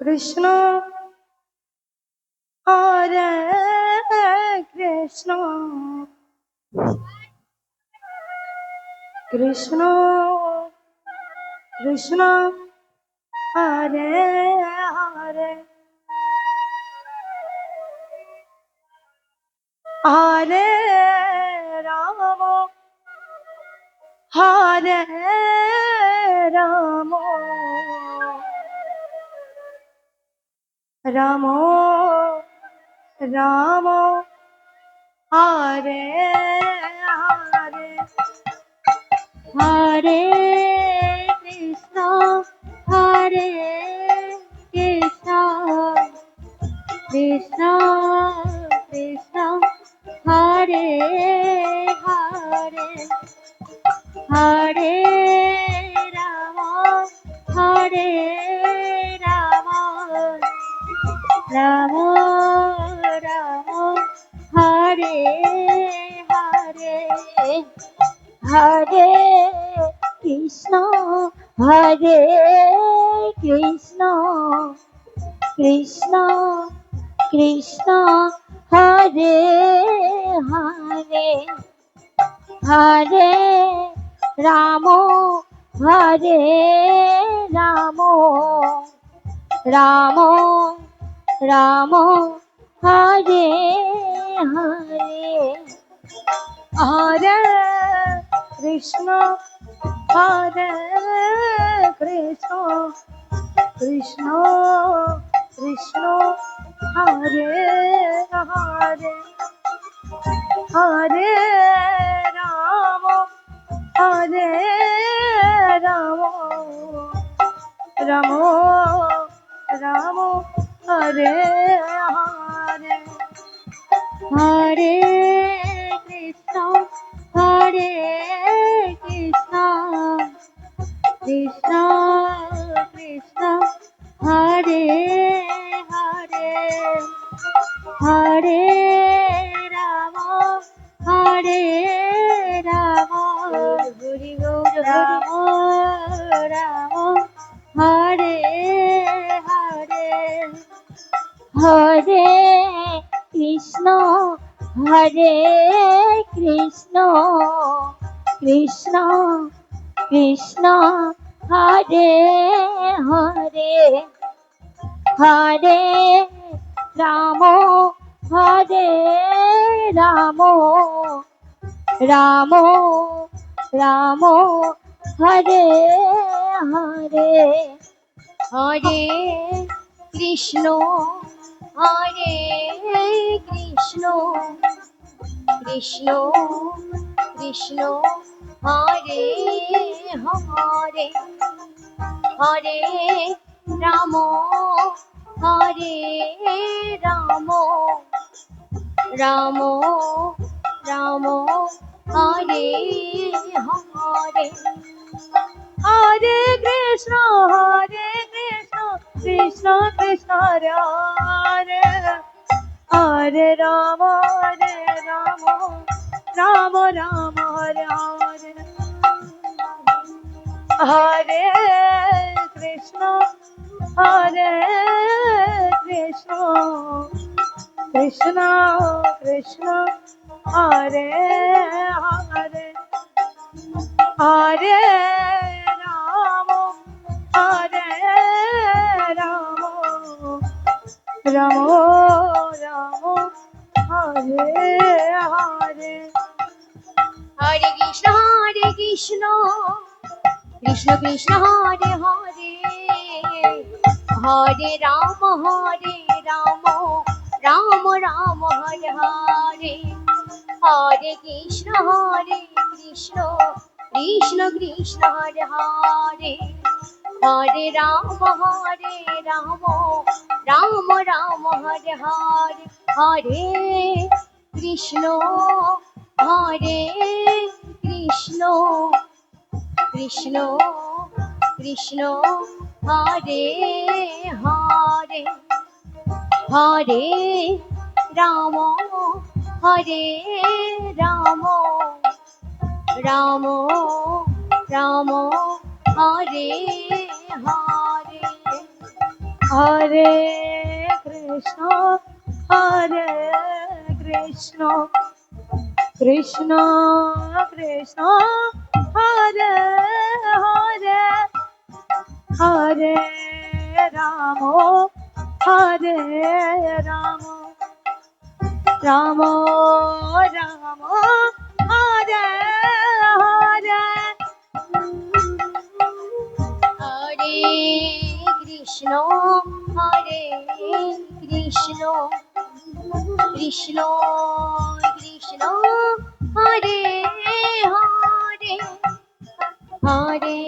কৃষ্ণ হরে কৃষ্ণ কৃষ্ণ কৃষ্ণ হরে হরে হরে রাম হরে রাম রাম রাম হরে হরে হরে কৃষ্ণ হরে কৃষ্ণ কৃষ্ণ কৃষ্ণ হরে হরে হরে রাম হরে রাম রাম রাম হরে হরে হরে কৃষ্ণ হরে কৃষ্ণ কৃষ্ণ কৃষ্ণ হরে হরে হরে রাম হরে রাম রাম রাম হরে হরে হরে কৃষ্ণ হরে কৃষ্ণ কৃষ্ণ কৃষ্ণ হরে হরে হরে রাম হরে রাম রাম রাম হরে হরে হরে কৃষ্ণ হরে কৃষ্ণ কৃষ্ণ কৃষ্ণ হরে হরে হরে রাম হরে রাম হরি গৌর রাম রাম হরে হরে হরে কৃষ্ণ হরে কৃষ্ণ কৃষ্ণ কৃষ্ণ হরে হরে হরে রাম হরে রাম রাম রাম হরে হরে হরে কৃষ্ণ হরে কৃষ্ণ কৃষ্ণ কৃষ্ণ হরে হরে হরে রাম হরে রাম রাম রাম হরে হরে হরে কৃষ্ণ কৃষ্ণ কৃষ্ণ হরে হরে হরে রাম রাম রাম হরে হরে হরে কৃষ্ণ কৃষ্ণ কৃষ্ণ হরে হরে হরে রাম রাম রাম রাম হরে হরে হরে কৃষ্ণ কৃষ্ণ কৃষ্ণ হরে হরে হরে রাম রাম রাম হরে হরে হরে কৃষ্ণ কৃষ্ণ কৃষ্ণ হরে হরে হরে রাম রাম হরে হরে হরে কৃষ্ণ কৃষ্ণ কৃষ্ণ কৃষ্ণ হরে হরে হরে রাম রাম রাম রাম হরে হরে হরে কৃষ্ণ হরে কৃষ্ণ কৃষ্ণ কৃষ্ণ হরে হরে হরে রাম হরে রাম রাম রাম হরে হরে হরে কৃষ্ণ হরে কৃষ্ণ কৃষ্ণ কৃষ্ণ হরে হরে হরে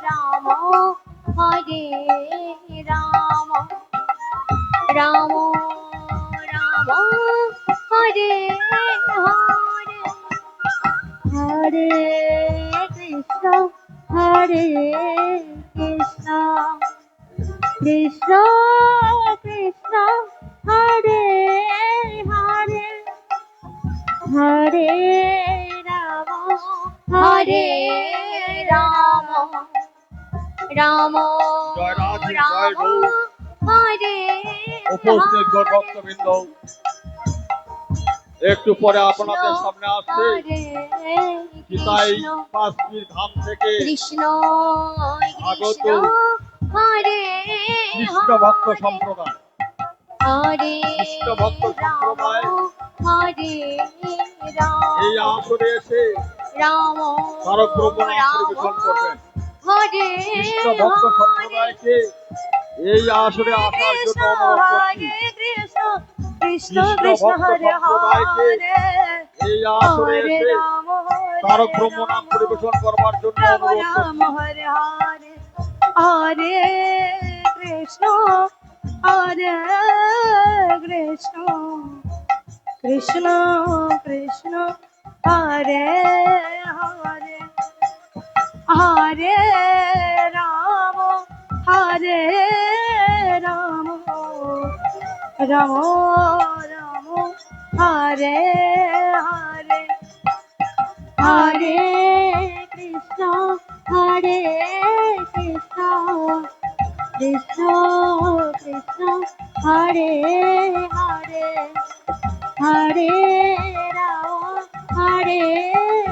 রাম হরে রাম রাম রাম হরে হরে হরে কৃষ্ণ হরে কৃষ্ণ কৃষ্ণ কৃষ্ণ হরে হরে হরে রাম হরে রাম রাম জয় রাধে, জয় রাম গৌর। হরে উপস্থিত গৌর ভক্তবৃন্দ, একটু পরে আপনাদের সামনে আসছে গীতাই কাশ্মীর ধাম থেকে কৃষ্ণ আগত কৃষ্ণ হরে কৃষ্ণ ভক্ত সম্প্রদায়। হরে কৃষ্ণ ভক্ত সম্প্রদায় হরে রাম এই আসরে এসে রাম তারক ব্রহ্মনাম পরিবেশন করবেন। হরে কৃষ্ণ ভক্ত সম্প্রদায়কে এই আসরে আসার জন্য অনুরোধ করছি। কৃষ্ণ কৃষ্ণ কৃষ্ণ কৃষ্ণ ভক্ত হরে সম্প্রদায়কে হরে এই আসরে হরে এসে রাম হরে তারক ব্রহ্মনাম পরিবেশন করবার জন্য রাম অনুরোধ রাম করছি। হরে হরে হরে কৃষ্ণ হরে কৃষ্ণ কৃষ্ণ কৃষ্ণ হরে হরে হরে রাম হরে রাম রাম রাম হরে হরে হরে কৃষ্ণ হরে কৃষ্ণ কৃষ্ণ কৃষ্ণ হরে হরে হরে রাম হরে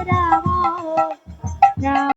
রাম রাম